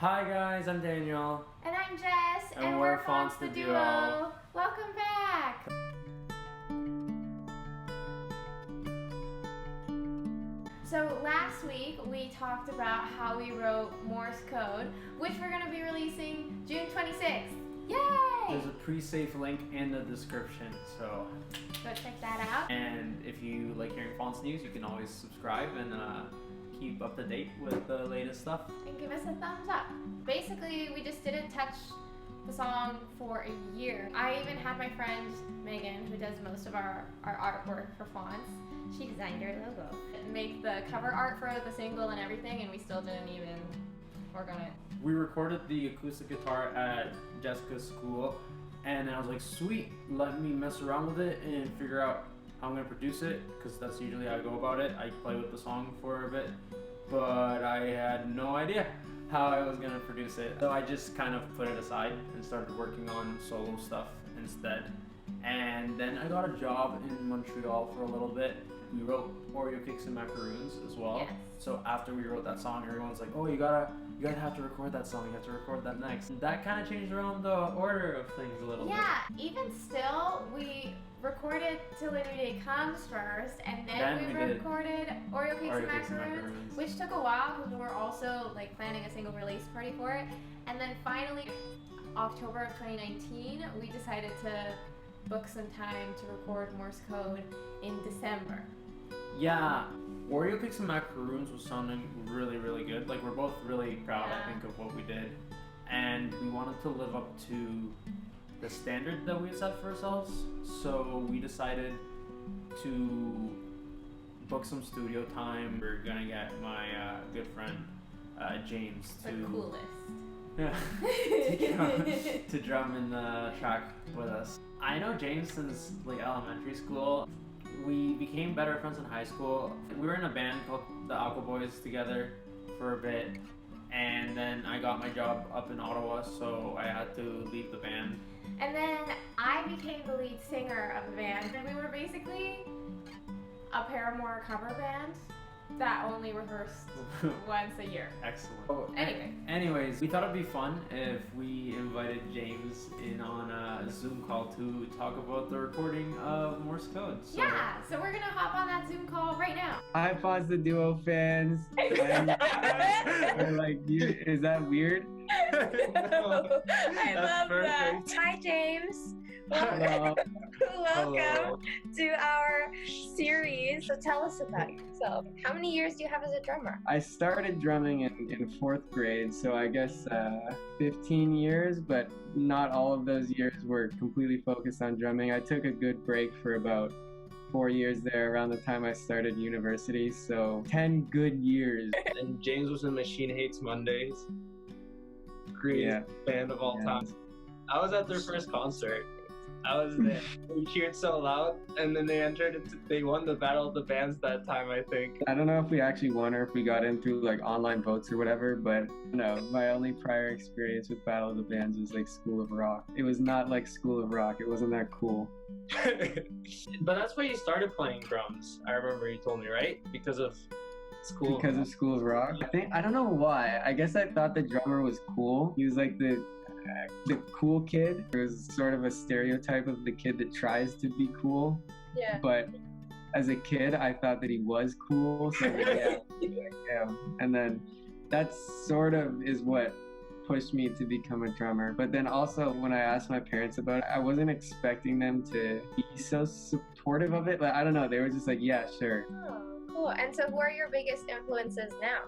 Hi guys, I'm Daniel. And I'm Jess, And we're Fonts the Duo. Welcome back! So last week we talked about how we wrote Morse Code, which we're going to be releasing June 26th. Yay! There's a pre-save link in the description, so go check that out. And if you like hearing fonts news, you can always subscribe and keep up to date with the latest stuff. And give us a thumbs up. Basically, we just didn't touch the song for a year. I even had my friend Megan, who does most of our artwork for fonts. She designed our logo. Make the cover art for the single and everything, and we still didn't even work on it. We recorded the acoustic guitar at Jessica's school, and I was like, sweet, let me mess around with it and figure out how I'm gonna produce it, because that's usually how I go about it. I play with the song for a bit, but I had no idea how I was gonna produce it. So I just kind of put it aside and started working on solo stuff instead. And then I got a job in Montreal for a little bit. We wrote Oreo Cakes and Macaroons as well. Yes. So after we wrote that song, everyone's like, oh, you gotta have to record that song, you have to record that next. And that kind of changed around the order of things a little bit. Yeah, even still, we recorded Till a New Day Comes first, and then we recorded Oreo Cakes and Macaroons, which took a while because we were also like planning a single release party for it. And then finally, October of 2019, we decided to book some time to record Morse Code in December. Yeah, Oreo Cakes and Macaroons was sounding really, really good. Like, we're both really proud, I think, of what we did. And we wanted to live up to the standard that we set for ourselves. So we decided to book some studio time. We're gonna get my good friend James The coolest. to drum in the track with us. I know James since like elementary school. We became better friends in high school. We were in a band called the Alco Boys together for a bit, and then I got my job up in Ottawa, so I had to leave the band. And then I became the lead singer of the band, and we were basically a Paramore cover band that only rehearsed once a year. Excellent. Oh, Anyways, we thought it'd be fun if we invited James in on a Zoom call to talk about the recording of Morse Code. So we're gonna hop on that Zoom call right now. Hi, Fonts the Duo fans. Is that weird? No, I love that. Hi, James. Hello. Welcome to our series. So tell us about yourself. How many years do you have as a drummer? I started drumming in fourth grade, so I guess 15 years, but not all of those years were completely focused on drumming. I took a good break for about 4 years there around the time I started university, so 10 good years. And James was in Machine Hates Mondays. Greatest band of all time. I was at their first concert. I was there. We cheered so loud, and then they won the Battle of the Bands that time, I think. I don't know if we actually won or if we got in through like online votes or whatever, but no, my only prior experience with Battle of the Bands was like School of Rock. It was not like School of Rock. It wasn't that cool. But that's why you started playing drums. I remember you told me, right? Because of School of Rock. I don't know why. I guess I thought the drummer was cool. He was like the cool kid. It was sort of a stereotype of the kid that tries to be cool. Yeah. But as a kid, I thought that he was cool. So yeah. And then that sort of is what pushed me to become a drummer. But then also when I asked my parents about it, I wasn't expecting them to be so supportive of it. Like, I don't know. They were just like, yeah, sure. Oh, cool. And so who are your biggest influences now?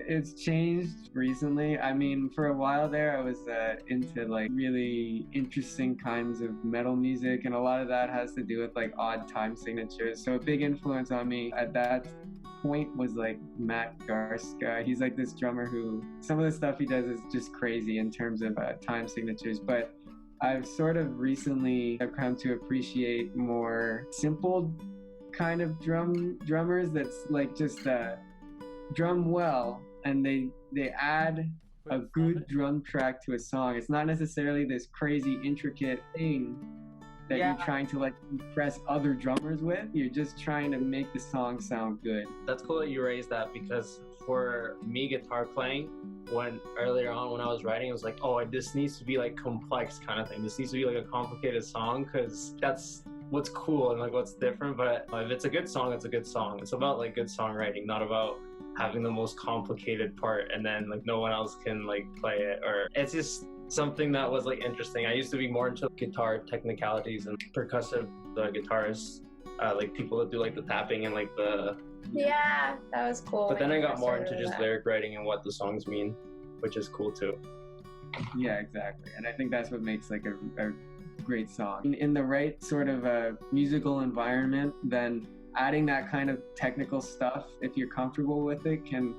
It's changed recently. I mean, for a while there, I was into like really interesting kinds of metal music, and a lot of that has to do with like odd time signatures. So a big influence on me at that point was like Matt Garska. He's like this drummer who some of the stuff he does is just crazy in terms of time signatures. But I've sort of recently come to appreciate more simple kind of drummers that's like just drum well, and they add a good drum track to a song. It's not necessarily this crazy intricate thing that you're trying to like impress other drummers with. You're just trying to make the song sound good. That's cool that you raised that, because for me guitar playing, when earlier on when I was writing, it was like, oh, this needs to be like complex kind of thing. This needs to be like a complicated song, because that's what's cool and like what's different. But if it's a good song, it's a good song. It's about like good songwriting, not about having the most complicated part and then like no one else can like play it. Or it's just something that was like interesting. I used to be more into guitar technicalities and percussive guitarists, like people that do like the tapping and like the yeah, that was cool. But then I got more into just lyric writing and what the songs mean, which is cool too. Yeah, exactly. And I think that's what makes like a great song. In the right sort of musical environment, then adding that kind of technical stuff, if you're comfortable with it, can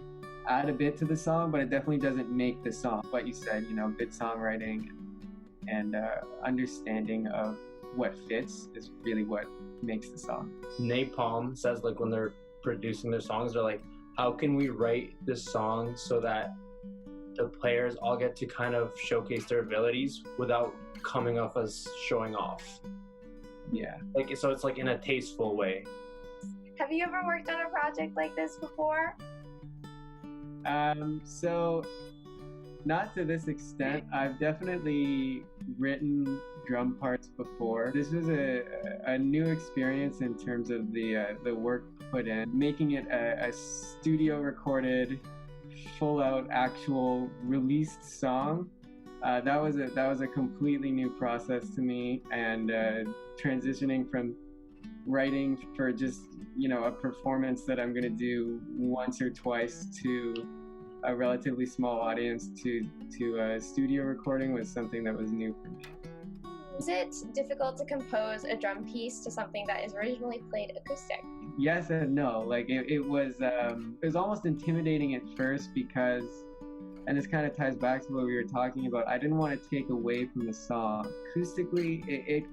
add a bit to the song, but it definitely doesn't make the song. What you said, you know, good songwriting and understanding of what fits is really what makes the song. Napalm says like when they're producing their songs, they're like, how can we write this song so that the players all get to kind of showcase their abilities without coming off as showing off? Yeah. Like, so it's like in a tasteful way. Have you ever worked on a project like this before? So not to this extent. I've definitely written drum parts before. This was a new experience in terms of the work put in, making it a studio recorded, full out actual released song. That was a completely new process to me, and transitioning from writing for just, you know, a performance that I'm going to do once or twice to a relatively small audience to a studio recording was something that was new for me. Is it difficult to compose a drum piece to something that is originally played acoustic? Yes and no. Like it was almost intimidating at first because, and this kind of ties back to what we were talking about, I didn't want to take away from the song. Acoustically, it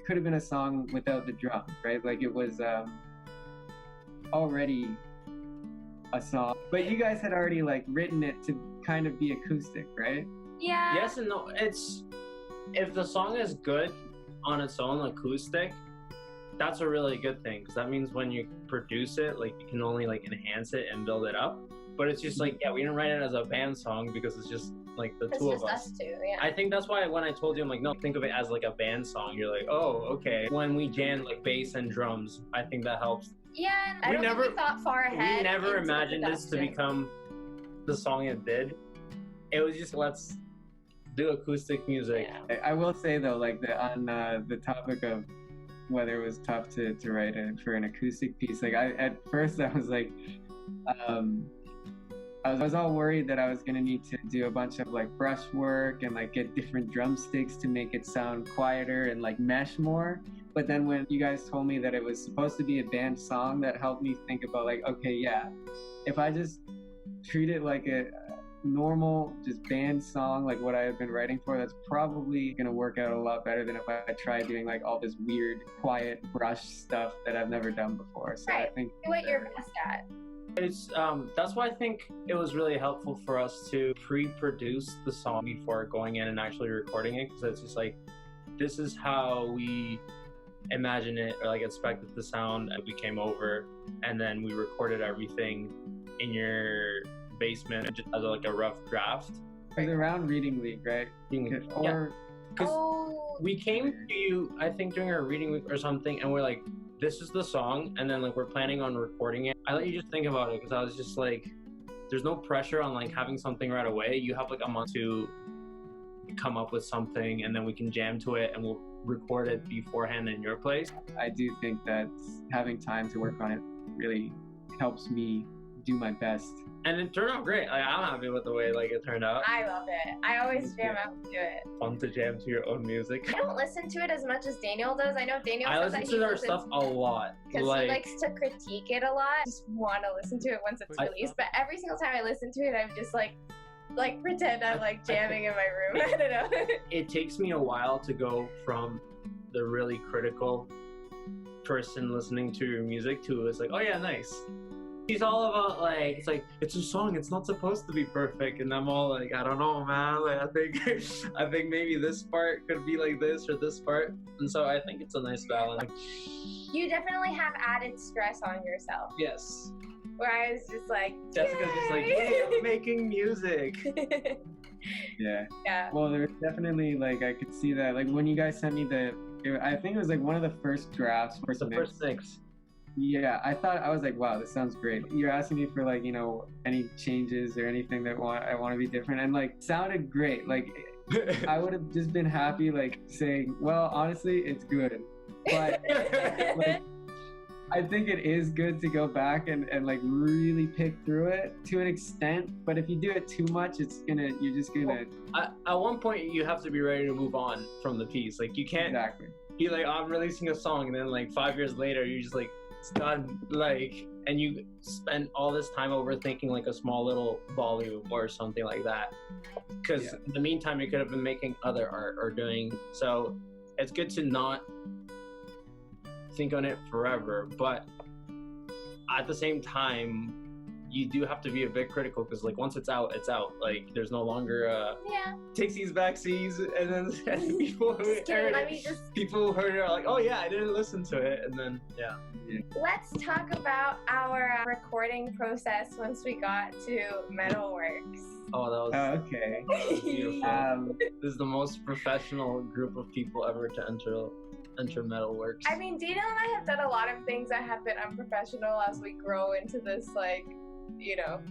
could have been a song without the drums, right? Like it was already a song, but you guys had already like written it to kind of be acoustic, right? Yeah. Yes and no. It's, if the song is good on its own acoustic, that's a really good thing, because that means when you produce it, like you can only like enhance it and build it up. But it's just like, yeah, we didn't write it as a band song because it's just like the two of us. It's just us two, yeah. I think that's why when I told you, I'm like, no, think of it as like a band song. You're like, oh, okay. When we jam like bass and drums, I think that helps. Yeah, and I don't think we thought far ahead. We never imagined this to become the song it did. It was just, let's do acoustic music. Yeah. I will say though, like on the topic of whether it was tough to write it for an acoustic piece, like at first I was like, I was all worried that I was going to need to do a bunch of like brush work and like get different drumsticks to make it sound quieter and like mesh more. But then when you guys told me that it was supposed to be a band song, that helped me think about like, okay, yeah, if I just treat it like a normal just band song, like what I have been writing for, that's probably going to work out a lot better than if I try doing like all this weird quiet brush stuff that I've never done before. So right. I think do what you're best at. It's that's why I think it was really helpful for us to pre-produce the song before going in and actually recording it, because it's just like, this is how we imagine it or like expect it to sound. And we came over and then we recorded everything in your basement just as like a rough draft. It was around Reading League, right? Or because we came to you, I think during our reading week or something, and we're like, this is the song, and then like we're planning on recording it. I let you just think about it, because I was just like, there's no pressure on like having something right away. You have like a month to come up with something, and then we can jam to it and we'll record it beforehand in your place. I do think that having time to work on it really helps me do my best. And it turned out great. Like, I'm happy with the way like it turned out. I love it. I always jam out to it. Fun to jam to your own music. I don't listen to it as much as Daniel does. I know Daniel says that listen to our stuff a lot. Because he likes to critique it a lot. I just want to listen to it once it's released. But every single time I listen to it, I'm just like pretend I'm like jamming in my room. I don't know. It takes me a while to go from the really critical person listening to your music to it's like, oh yeah, nice. He's all about like, it's like, it's a song, it's not supposed to be perfect, and I'm all like, I don't know, man. Like, I think maybe this part could be like this or this part, and so I think it's a nice balance. You definitely have added stress on yourself. Yes. where I was just like, Jessica's just like, hey, I'm making music. Yeah. Yeah. Well, there was definitely like I could see that like when you guys sent me I think it was like one of the first drafts. The first mix. Yeah, I was like, wow, this sounds great. You're asking me for like, you know, any changes or anything that I want to be different, and like sounded great. Like I would have just been happy like saying, well, honestly, it's good. But like, I think it is good to go back and like really pick through it to an extent. But if you do it too much, you're just gonna. At one point, you have to be ready to move on from the piece. Like you can't be like, I'm releasing a song, and then like 5 years later, you're just like, it's done. Like, and you spend all this time overthinking like a small little volume or something like that. Because in the meantime, you could have been making other art or doing. So it's good to not think on it forever, but at the same time you do have to be a bit critical, because like once it's out, like there's no longer takes these backseas, and then people who heard it are like, oh yeah, I didn't listen to it, and then Let's talk about our recording process once we got to Metalworks. Oh, that was okay. Beautiful. This is the most professional group of people ever to enter Metalworks. I mean, Dina and I have done a lot of things that have been unprofessional as we grow into this, like, you know,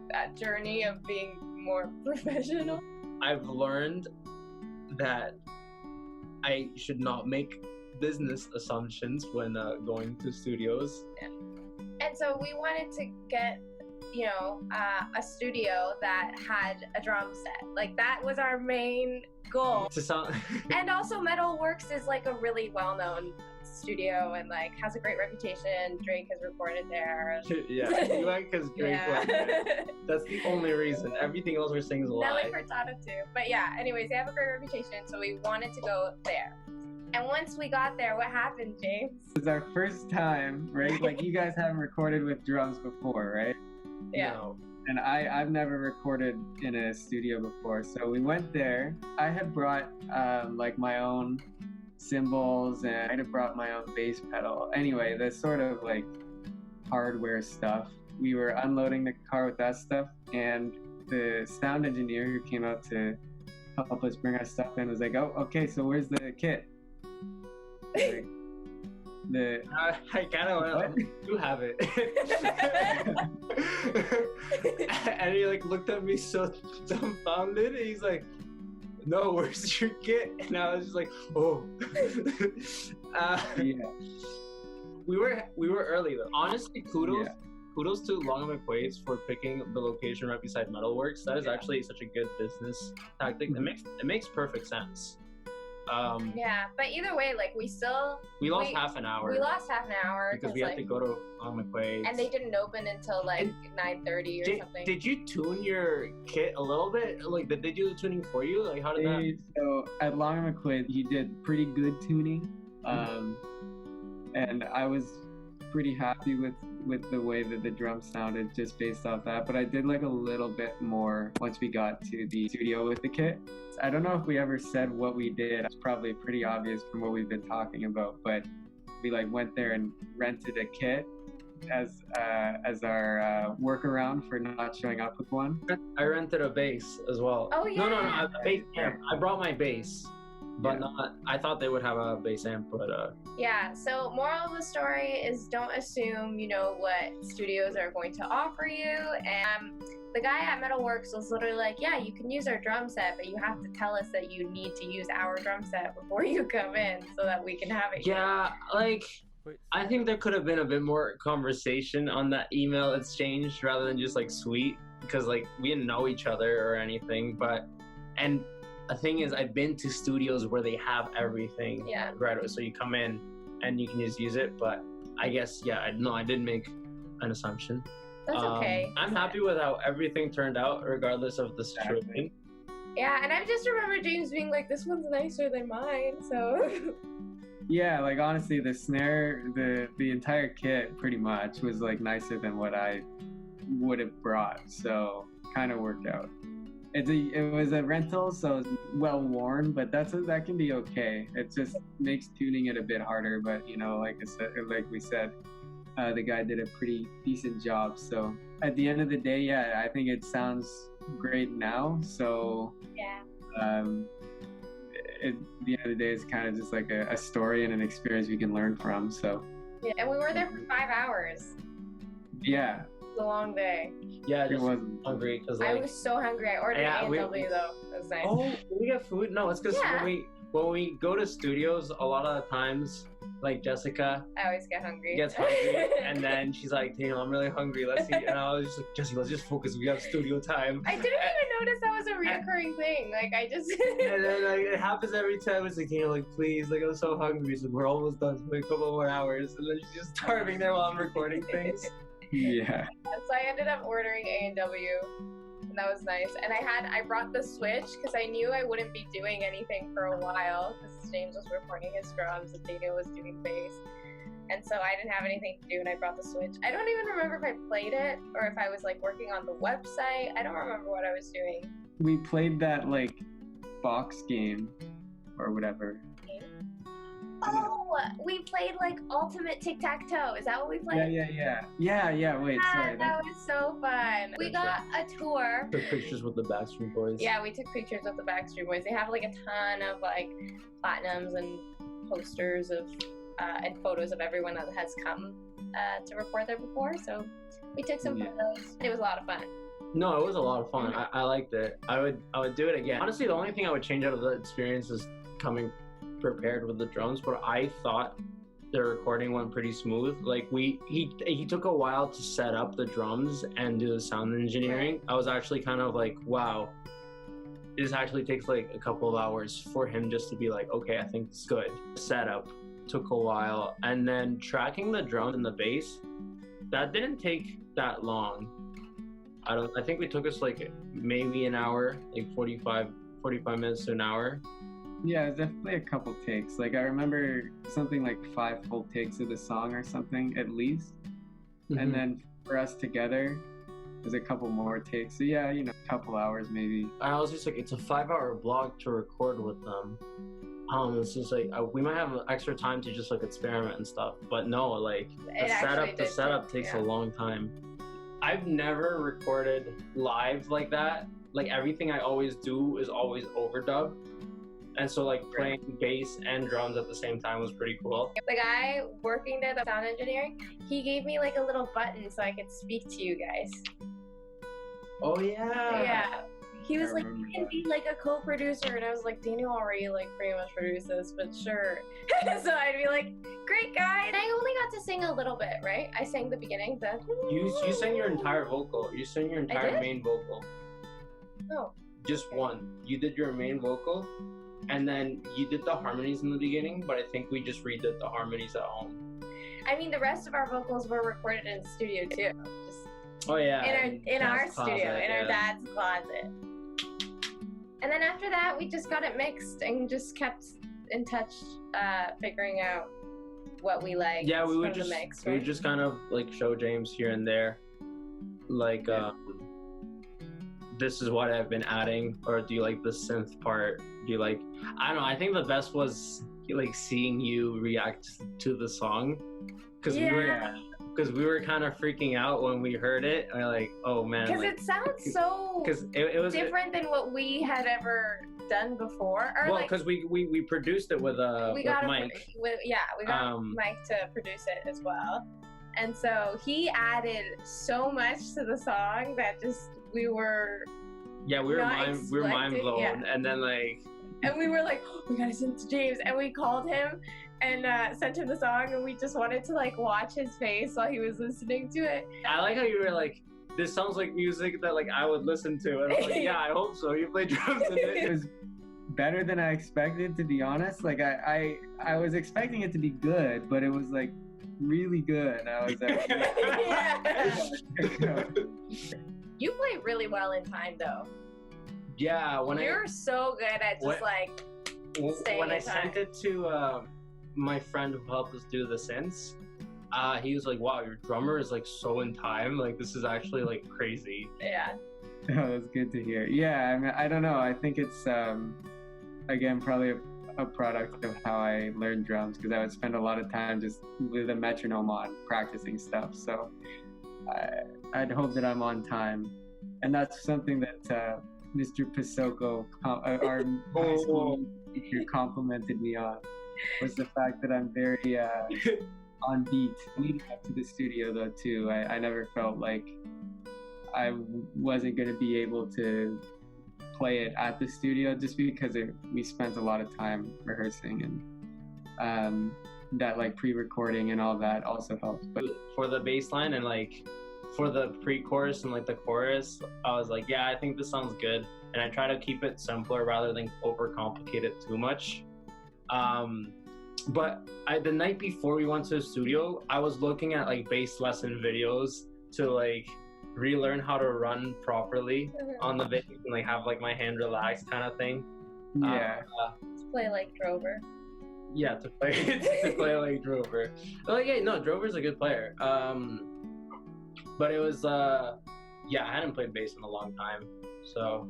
that journey of being more professional. I've learned that I should not make business assumptions when going to studios. And so we wanted to get, you know, a studio that had a drum set. Like, that was our main goal. And also Metalworks is like a really well-known studio and like has a great reputation. Drake has recorded there. Yeah, you went because Drake went there. That's the only reason. Everything else we're saying is a lie. Nelly Furtado too. But yeah, anyways, they have a great reputation, so we wanted to go there. And once we got there, what happened, James? It was our first time, right? Like, you guys haven't recorded with drums before, right? Yeah. No. And I've never recorded in a studio before, so we went there. I had brought like my own cymbals, and I had brought my own bass pedal. Anyway, the sort of like hardware stuff. We were unloading the car with that stuff, and the sound engineer who came out to help us bring our stuff in was like, "Oh, okay, so where's the kit?" Like, I kind of do have it. And he like looked at me so dumbfounded, and he's like, no, where's your kit? And I was just like, oh. We were early though. Honestly, kudos to Long and McQuaid's for picking the location right beside Metalworks. That is actually such a good business tactic. It makes perfect sense. Yeah, but either way, like we lost half an hour. We lost half an hour because we had to go to McQuaid's, and they didn't open until like 9:30 or something. Did you tune your kit a little bit? Like, did they do the tuning for you? Like, how did that? So at Long and McQuaid, he did pretty good tuning, and I was pretty happy with the way that the drums sounded just based off that. But I did like a little bit more once we got to the studio with the kit. I don't know if we ever said what we did. It's probably pretty obvious from what we've been talking about, but we like went there and rented a kit as our workaround for not showing up with one. I rented a bass as well. Oh yeah. No, a bass amp. I brought my bass, but not. I thought they would have a bass amp, but Yeah. So moral of the story is don't assume you know what studios are going to offer you. And the guy at Metalworks was literally like, yeah, you can use our drum set, but you have to tell us that you need to use our drum set before you come in so that we can have it. Yeah, like, I think there could have been a bit more conversation on that email exchange rather than just like sweet, because like we didn't know each other or anything. But, and the thing is, I've been to studios where they have everything right away, so you come in and you can just use it. But I guess, I didn't make an assumption. That's okay. I'm happy with how everything turned out, regardless of the situation. Yeah, and I just remember James being like, "This one's nicer than mine," so. Yeah, like honestly, the snare, the entire kit, pretty much was like nicer than what I would have brought. So kind of worked out. It was a rental, so it's well worn, but that can be okay. It just makes tuning it a bit harder. But you know, like we said. the guy did a pretty decent job. So at the end of the day, yeah, I think it sounds great now. So at the end of the day, it's kind of just like a story and an experience we can learn from. So and we were there for 5 hours. Yeah, it was a long day. Yeah, just hungry because I was so hungry. I ordered A&W though. It was nice. Oh, we get food? No, it's because when we go to studios, a lot of the times, like Jessica, I always get hungry. Gets hungry, and then she's like, "Daniel, I'm really hungry. Let's eat." And I was just like, "Jesse, let's just focus. We have studio time." I didn't even notice that was a reoccurring thing. Like I just. And then like it happens every time. It's like, Daniel, like please, like I'm so hungry. So we're almost done. So like, a couple more hours, and then she's just starving there while I'm recording things. Yeah. So I ended up ordering A&W, and that was nice. And I brought the Switch because I knew I wouldn't be doing anything for a while because James was recording his drums and Daniel was doing bass. And so I didn't have anything to do, and I brought the Switch. I don't even remember if I played it or if I was like working on the website. I don't remember what I was doing. We played that like box game or whatever. Oh, we played like Ultimate Tic-Tac-Toe. Is that what we played? Yeah. Wait, sorry. That was so fun. We got a tour. Took pictures with the Backstreet Boys. Yeah, we took pictures with the Backstreet Boys. They have like a ton of like platinums and posters of and photos of everyone that has come to record there before. So we took some photos. It was a lot of fun. No, it was a lot of fun. I liked it. I would do it again. Honestly, the only thing I would change out of the experience is coming prepared with the drums, but I thought the recording went pretty smooth. Like he took a while to set up the drums and do the sound engineering. I was actually kind of like, wow, this actually takes like a couple of hours for him just to be like, okay, I think it's good. Setup took a while, and then tracking the drums and the bass, that didn't take that long. I think we took us like maybe an hour, like 45 minutes to an hour. Yeah, it was definitely a couple takes. Like I remember something like 5 full takes of the song or something at least. Mm-hmm. And then for us together, there's a couple more takes. So yeah, a couple hours maybe. I was just like, it's a 5-hour block to record with them. It's just like we might have extra time to just like experiment and stuff. But no, like the setup takes a long time. I've never recorded live like that. Like everything I always do is always overdub. And so like playing bass and drums at the same time was pretty cool. The guy working there, the sound engineering, he gave me like a little button so I could speak to you guys. Oh yeah. Yeah. He was like, you can be like a co-producer, and I was like, Daniel already like pretty much produced this, but sure. So I'd be like, great guy. And I only got to sing a little bit, right? I sang the beginning, You sang your entire vocal. You sang your entire main vocal. Oh. Just one. You did your main vocal. And then you did the harmonies in the beginning, but I think we just redid the harmonies at home. I mean, the rest of our vocals were recorded in the studio too. In our studio, in our dad's closet. And then after that, we just got it mixed and just kept in touch, figuring out what we liked. Yeah, we would just kind of like show James here and there, like this is what I've been adding, or do you like the synth part? Do you like, I don't know, I think the best was like seeing you react to the song, because we were kind of freaking out when we heard it. And we're like, oh man, because it sounds so it was different than what we had ever done before. Or because we produced it with Mike. We got Mike to produce it as well, and so he added so much to the song that just we were mind blown, and then and we were like, oh, we gotta send it to James, and we called him and sent him the song, and we just wanted to like watch his face while he was listening to it. I like how you were like, this sounds like music that like I would listen to, and I was like, yeah, I hope so. You play drums in it. It was better than I expected, to be honest. Like I was expecting it to be good, but it was like really good. I was You play really well in time, though. Yeah, you're so good at just staying when in I time. sent it to my friend who helped us do the synths, he was like, "Wow, your drummer is like so in time. Like this is actually like crazy." Yeah. Oh, that's good to hear. Yeah, I mean, I don't know. I think it's again probably a product of how I learned drums, because I would spend a lot of time just with a metronome on practicing stuff. So I'd hope that I'm on time, and that's something that Mr. Pasoko, our high school teacher, complimented me on, was the fact that I'm very on beat. Leading up to the studio though too, I never felt like I wasn't going to be able to play it at the studio, just because we spent a lot of time rehearsing, and that like pre-recording and all that also helps. But for the bass line and like for the pre-chorus and like the chorus, I was like, yeah, I think this sounds good, and I try to keep it simpler rather than overcomplicate it too much. But the night before we went to the studio, I was looking at like bass lesson videos to like relearn how to run properly on the bass and like have like my hand relaxed kind of thing. Yeah. To play like Drover. Yeah, to play like Drover. Like, yeah, no, Drover's a good player. But it was yeah, I hadn't played bass in a long time, so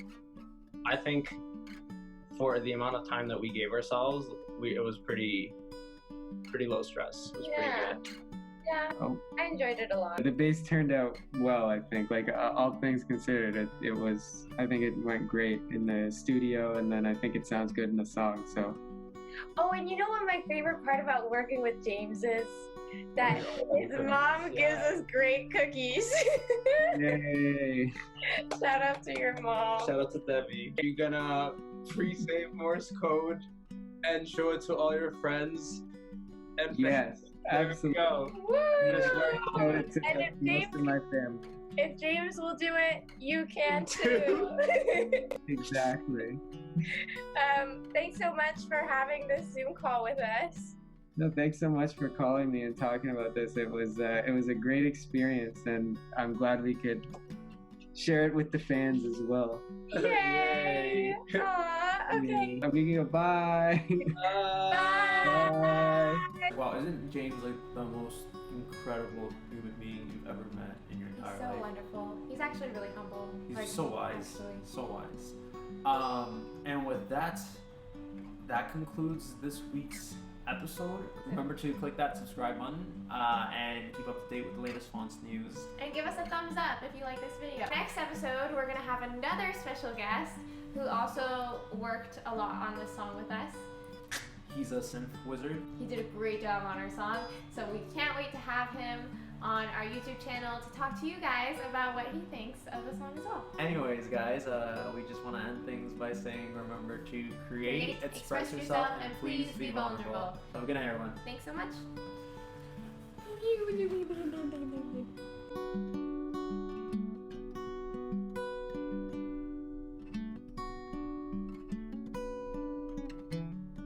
I think for the amount of time that we gave ourselves, it was pretty low stress. It was pretty good. Yeah, I enjoyed it a lot. The bass turned out well, I think. Like all things considered, it was. I think it went great in the studio, and then I think it sounds good in the song. So. Oh, and you know what my favorite part about working with James is? That his mom gives us great cookies. Yay! Shout out to your mom. Shout out to Debbie. You're gonna pre-save Morse Code and show it to all your friends and yes. Absolutely. Woo! And if James will do it, you can too. Exactly. Thanks so much for having this Zoom call with us. No, thanks so much for calling me and talking about this. It was a great experience, and I'm glad we could share it with the fans as well. Yay! Aw, okay. We can go bye. Bye. Wow, isn't James like the most incredible human being you've ever met in your entire He's so life? wonderful. He's actually really humble. He's like, so wise. Actually. So wise. And with that concludes this week's episode. Remember to click that subscribe button and keep up to date with the latest fonts news. And give us a thumbs up if you like this video. Next episode, we're going to have another special guest who also worked a lot on this song with us. He's a synth wizard. He did a great job on our song, so we can't wait to have him on our YouTube channel to talk to you guys about what he thinks of the song as well. Anyways, guys, we just want to end things by saying remember to create, express yourself, and please be vulnerable. Have a good night, everyone. Thanks so much.